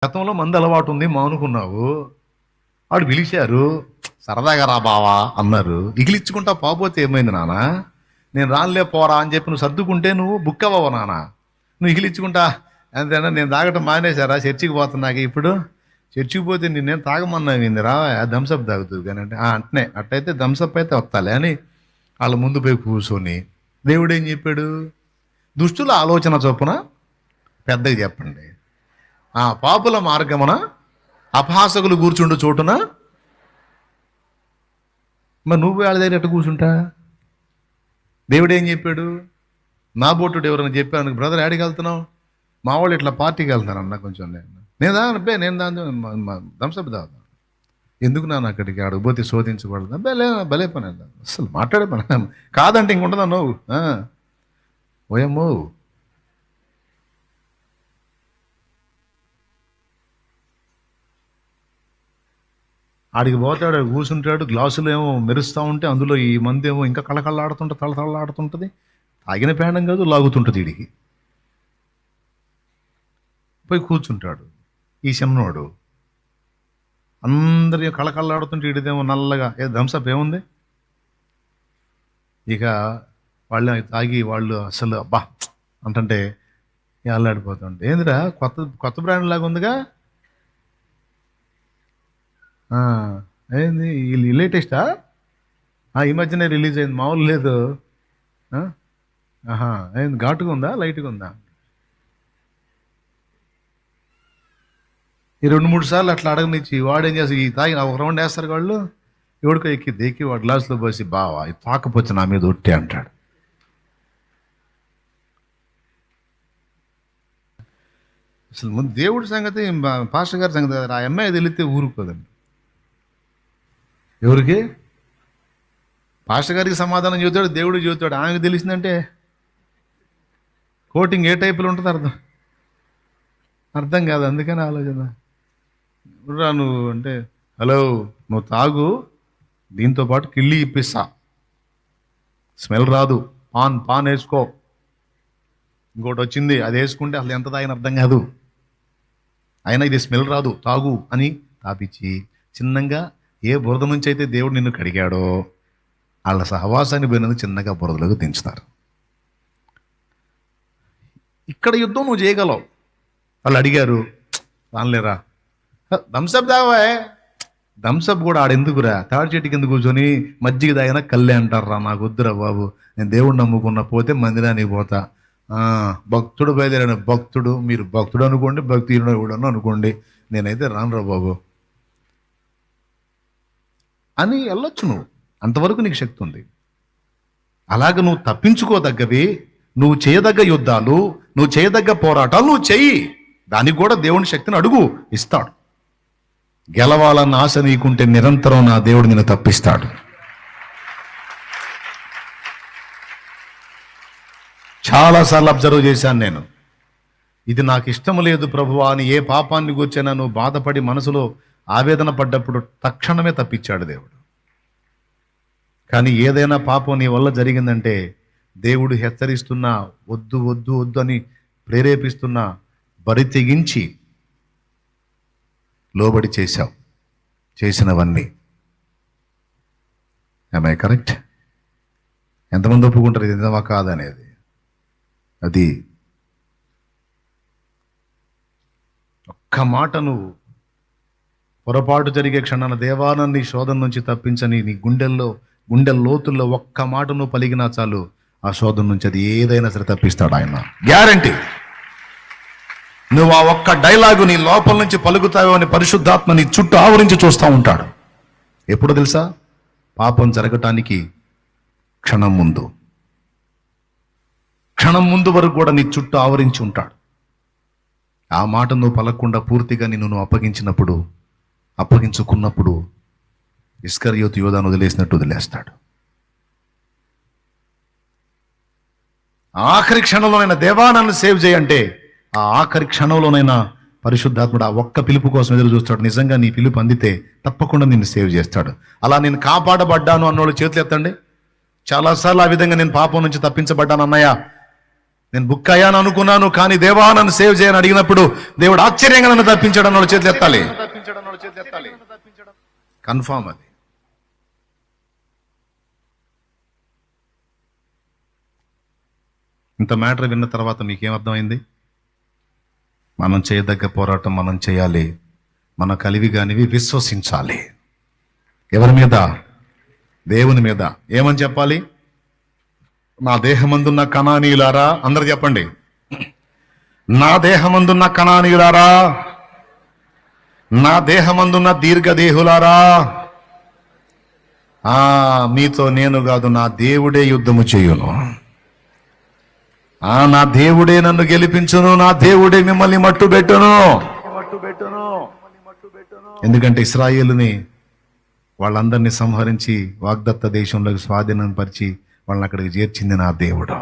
గతంలో మంది అలవాటు ఉంది మానుకున్నావు, వాడు పిలిచారు, సరదాగా రా బావా అన్నారు, ఇగిలిచ్చుకుంటా పోతే ఏమైంది నాన్న? నేను రానులే పోరా అని చెప్పి నువ్వు సర్దుకుంటే నువ్వు బుక్ అవ్వవు నాన్న. నువ్వు ఇగిలిచ్చుకుంటా అంతేనా? నేను తాగటం మానేశారా చర్చికి పోతున్నాక? ఇప్పుడు చర్చికి పోతే నిన్నేం తాగమన్నావిందిరా, థమ్సప్ తాగుతుంది కానీ అంటే అంటనే అట్టయితే థమ్సప్ అయితే వస్తాలే అని వాళ్ళ ముందు పోయి కూర్చొని దేవుడు ఏం చెప్పాడు? దుష్టుల ఆలోచన చొప్పున పెద్దగా చెప్పండి, పాపుల మార్గమున అపహాసకులు కూర్చుండు చోటున. మరి నువ్వు వాళ్ళ దగ్గర ఎట్ట కూర్చుంటా? దేవుడు ఏం చెప్పాడు? నా బోటుడు ఎవరైనా చెప్పాను, బ్రదర్ యాడికి వెళ్తున్నావు? మా వాళ్ళు ఇట్లా పార్టీకి వెళ్తాను అన్న, కొంచెం నేను దాని థమ్సప్ తాగుతాను. ఎందుకు నాన్న అక్కడికి ఆడకపోతే శోధించకూడదు? భలే పని అసలు మాట్లాడే పని కాదంటే ఇంకుంటుందా నువ్వు? ఓయమ్మో, ఆడికి పోతాడు, కూర్చుంటాడు, గ్లాసులు ఏమో మెరుస్తూ ఉంటే అందులో ఈ మంది ఏమో ఇంకా కళకళలాడుతుంటుంది, తళతళలాడుతుంటుంది. తాగిన పేడం కాదు, లాగుతుంటుంది వీడికి. పోయి కూర్చుంటాడు ఈ చిన్నోడు, అందరి కళకళలాడుతుంటే వీడిదేమో నల్లగా థమ్సప్ ఏముంది. ఇక వాళ్ళు తాగి వాళ్ళు అసలు అబ్బా అంటే అల్లాడిపోతుంటే, ఏందిరా కొత్త బ్రాండ్ లాగా ఉందిగా, ఏంది ఈ లేటెస్టా? ఈ మధ్యనే రిలీజ్ అయింది, మామూలు లేదు. ఏంది ఘాటుగా ఉందా లైట్గా ఉందా? ఈ 2-3 సార్లు అట్లా అడగనిచ్చి వాడేం చేసి ఈ తాగి ఒక రౌండ్ వేస్తారు వాళ్ళు, ఎవడికో ఎక్కి వాడు గ్లాసులో పోసి బావా ఇది తాకపోతే నా మీద ఒట్టి అంటాడు. అసలు ముందు దేవుడి సంగతి, పాస్టర్ గారి సంగతి, ఆ అమ్మాయి తెలిస్తే ఊరుకోదండి. ఎవరికి? పాస్టర్ గారికి సమాధానం చెబుతాడు, దేవుడు చెబుతాడు. ఆమెకు తెలిసిందంటే కోటింగ్ ఏ టైపులో ఉంటుంది అర్థం కాదు. అందుకని ఆలోచన రా నువ్వు అంటే, హలో నువ్వు తాగు, దీంతో పాటు కిళ్ళి ఇప్పిస్తా, స్మెల్ రాదు, పాన్ వేసుకో, ఇంకోటి వచ్చింది అది వేసుకుంటే అసలు ఎంత తాగిన అర్థం కాదు, అయినా ఇది స్మెల్ రాదు తాగు అని తాపించి చిన్నగా ఏ బురద నుంచి అయితే దేవుడు నిన్ను కడిగాడో వాళ్ళ సహవాసాన్ని పోయినందుకు చిన్నగా బురదలోకి దించుతారు. ఇక్కడ యుద్ధం నువ్వు చేయగలవు. వాళ్ళు అడిగారు, రానులేరా థమ్సప్ తాగవా? థమ్సప్ కూడా ఆడెందుకురా, తాడి చెట్టు కింద కూర్చొని మజ్జిగ తాగినా కళ్ళే అంటారా, నాకు వద్దురా బాబు, నేను దేవుడిని నమ్ముకున్న పోతే మందిరానికి పోతా. భక్తుడు బయలుదేరిన భక్తుడు, మీరు భక్తుడు అనుకోండి, భక్తి కూడా అనుకోండి, నేనైతే రానురా బాబు అని వెళ్ళొచ్చు. నువ్వు అంతవరకు నీకు శక్తి ఉంది. అలాగ నువ్వు తప్పించుకోదగ్గవి, నువ్వు చేయదగ్గ యుద్ధాలు, నువ్వు చేయదగ్గ పోరాటాలు నువ్వు చెయ్యి. దానికి కూడా దేవుని శక్తిని అడుగు, ఇస్తాడు. గెలవాలన్న ఆశ నీకుంటే నిరంతరం నా దేవుడు నిన్ను తప్పిస్తాడు. చాలాసార్లు అబ్జర్వ్ చేశాను నేను. ఇది నాకు ఇష్టం లేదు ప్రభువా అని ఏ పాపాన్ని కూర్చైనా నువ్వు బాధపడి మనసులో ఆవేదన పడ్డప్పుడు తక్షణమే తప్పించాడు దేవుడు. కానీ ఏదైనా పాపం నీ వల్ల జరిగిందంటే దేవుడు హెచ్చరిస్తున్నా, వద్దు వద్దు వద్దు అని ప్రేరేపిస్తున్నా బరి తెగించి లోబడి చేశావు. చేసినవన్నీ ఐ కరెక్ట్? ఎంతమంది ఒప్పుకుంటారు ఇది నిజమా కాదనేది? అది ఒక్క మాట నువ్వు పొరపాటు జరిగే క్షణాన దేవాన్ని శోధన నుంచి తప్పించని నీ గుండె లోతుల్లో ఒక్క మాట నువ్వు పలిగినా చాలు, ఆ శోధన నుంచి అది ఏదైనా సరే తప్పిస్తాడు ఆయన, గ్యారంటీ. నువ్వు ఆ ఒక్క డైలాగు నీ లోపల నుంచి పలుకుతావు అని పరిశుద్ధాత్మ నీ చుట్టూ ఆవరించి చూస్తూ ఉంటాడు. ఎప్పుడు తెలుసా? పాపం జరగటానికి క్షణం ముందు వరకు కూడా నీ చుట్టూ ఆవరించి ఉంటాడు. ఆ మాట నువ్వు పలకకుండా పూర్తిగా నిన్ను అప్పగించుకున్నప్పుడు ఇస్కరియోతు యోధాను వదిలేసినట్టు వదిలేస్తాడు. ఆఖరి క్షణంలోనైనా దేవా నన్ను సేవ్ చేయంటే, ఆ ఆఖరి క్షణంలోనైనా పరిశుద్ధాత్ముడు ఆ ఒక్క పిలుపు కోసం ఎదురు చూస్తాడు. నిజంగా నీ పిలుపు అందితే తప్పకుండా నిన్ను సేవ్ చేస్తాడు. అలా నేను కాపాడబడ్డాను అన్నోళ్ళు చేతులు ఎత్తండి. చాలాసార్లు ఆ విధంగా నేను పాపం నుంచి తప్పించబడ్డాను అన్నయ్య, నేను బుక్ అయ్యాను అనుకున్నాను, కానీ దేవా నన్ను సేవ్ చేయని అడిగినప్పుడు దేవుడు ఆశ్చర్యంగా నన్ను తప్పించాడు అన్న చేతులు ఎత్తాలి. కన్ఫామ్ అది. ఇంత మ్యాటర్ విన్న తర్వాత మీకేమర్థమైంది? మనం చేయదగ్గ పోరాటం మనం చేయాలి. మన కలివి కానివి విశ్వసించాలి. ఎవరి మీద? దేవుని మీద. ఏమని చెప్పాలి? నా దేహమందున్న కనానీయులారా, అందరు చెప్పండి, నా దేహమందున్న కనానీయులారా, నా దేహమందున్న దీర్ఘదేహులారా, మీతో నేను కాదు, నా దేవుడే యుద్ధము చేయును, నా దేవుడే నన్ను గెలిపించును, నా దేవుడే మిమ్మల్ని మట్టుబెట్టును. ఎందుకంటే ఇశ్రాయేలుని వాళ్ళందరినీ సంహరించి వాగ్దత్త దేశంలోకి స్వాధీనం పరిచి వాళ్ళని అక్కడికి చేర్చింది నా దేవుడు.